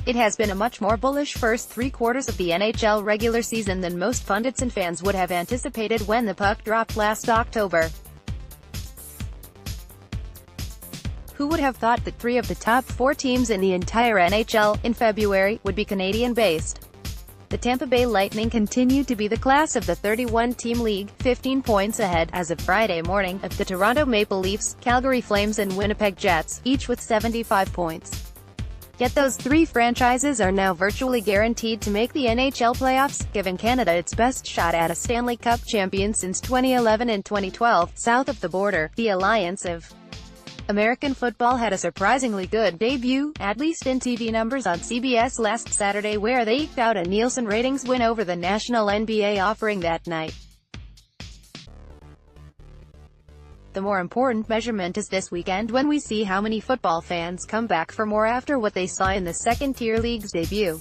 It has been a much more bullish first three quarters of the NHL regular season than most pundits and fans would have anticipated when the puck dropped last October. Who would have thought that three of the top four teams in the entire NHL, in February, would be Canadian-based? The Tampa Bay Lightning continued to be the class of the 31-team league, 15 points ahead, as of Friday morning, of the Toronto Maple Leafs, Calgary Flames and Winnipeg Jets, each with 75 points. Yet those three franchises are now virtually guaranteed to make the NHL playoffs, giving Canada its best shot at a Stanley Cup champion since 2011 and 2012. South of the border, the Alliance of American Football had a surprisingly good debut, at least in TV numbers, on CBS last Saturday, where they eked out a Nielsen ratings win over the national NBA offering that night. The more important measurement is this weekend, when we see how many football fans come back for more after what they saw in the second-tier league's debut.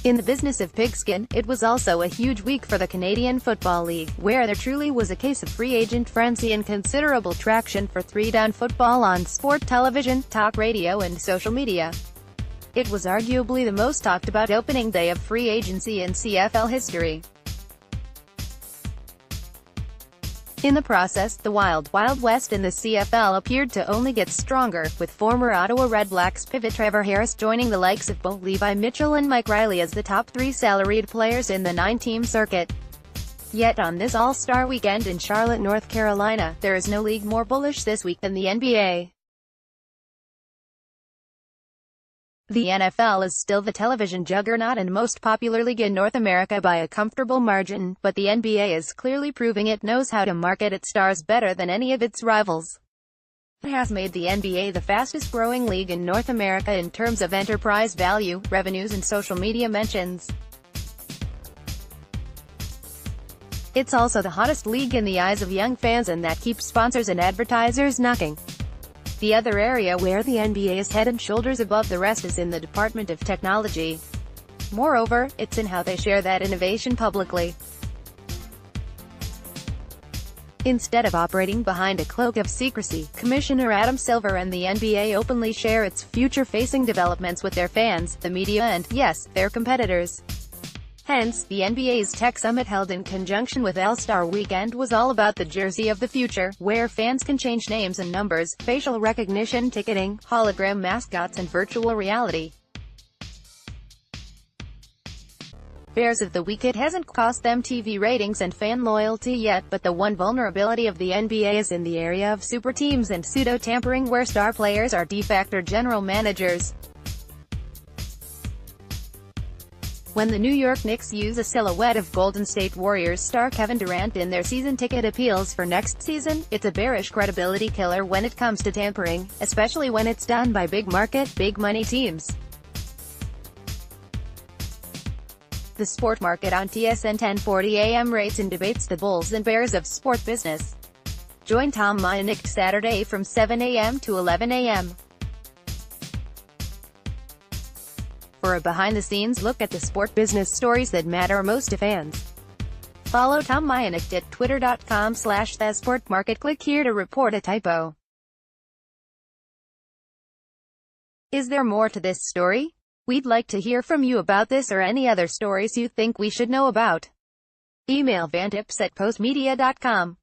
In the business of pigskin, it was also a huge week for the Canadian Football League, where there truly was a case of free agent frenzy and considerable traction for three-down football on sport television, talk radio and social media. It was arguably the most talked about opening day of free agency in CFL history. In the process, the Wild West in the CFL appeared to only get stronger, with former Ottawa Redblacks pivot Trevor Harris joining the likes of Bo Levi Mitchell and Mike Riley as the top three salaried players in the 9-team circuit. Yet on this All-Star weekend in Charlotte, North Carolina, there is no league more bullish this week than the NBA. The NFL is still the television juggernaut and most popular league in North America by a comfortable margin, but the NBA is clearly proving it knows how to market its stars better than any of its rivals. It has made the NBA the fastest-growing league in North America in terms of enterprise value, revenues and social media mentions. It's also the hottest league in the eyes of young fans, and that keeps sponsors and advertisers knocking. The other area where the NBA is head and shoulders above the rest is in the Department of Technology. Moreover, it's in how they share that innovation publicly. Instead of operating behind a cloak of secrecy, Commissioner Adam Silver and the NBA openly share its future-facing developments with their fans, the media and, yes, their competitors. Hence, the NBA's Tech Summit held in conjunction with All-Star Weekend was all about the jersey of the future, where fans can change names and numbers, facial recognition, ticketing, hologram mascots and virtual reality. Bears of the week: it hasn't cost them TV ratings and fan loyalty yet, but the one vulnerability of the NBA is in the area of super teams and pseudo-tampering, where star players are de facto general managers. When the New York Knicks use a silhouette of Golden State Warriors star Kevin Durant in their season ticket appeals for next season, it's a bearish credibility killer when it comes to tampering, especially when it's done by big-market, big-money teams. The Sport Market on TSN 1040 AM rates and debates the bulls and bears of sport business. Join Tom Mayenik Saturday from 7 a.m. to 11 a.m. for a behind-the-scenes look at the sport business stories that matter most to fans. Follow Tom Mayenik at twitter.com/thesportmarket. Click here to report a typo. Is there more to this story? We'd like to hear from you about this or any other stories you think we should know about. Email vantips@postmedia.com.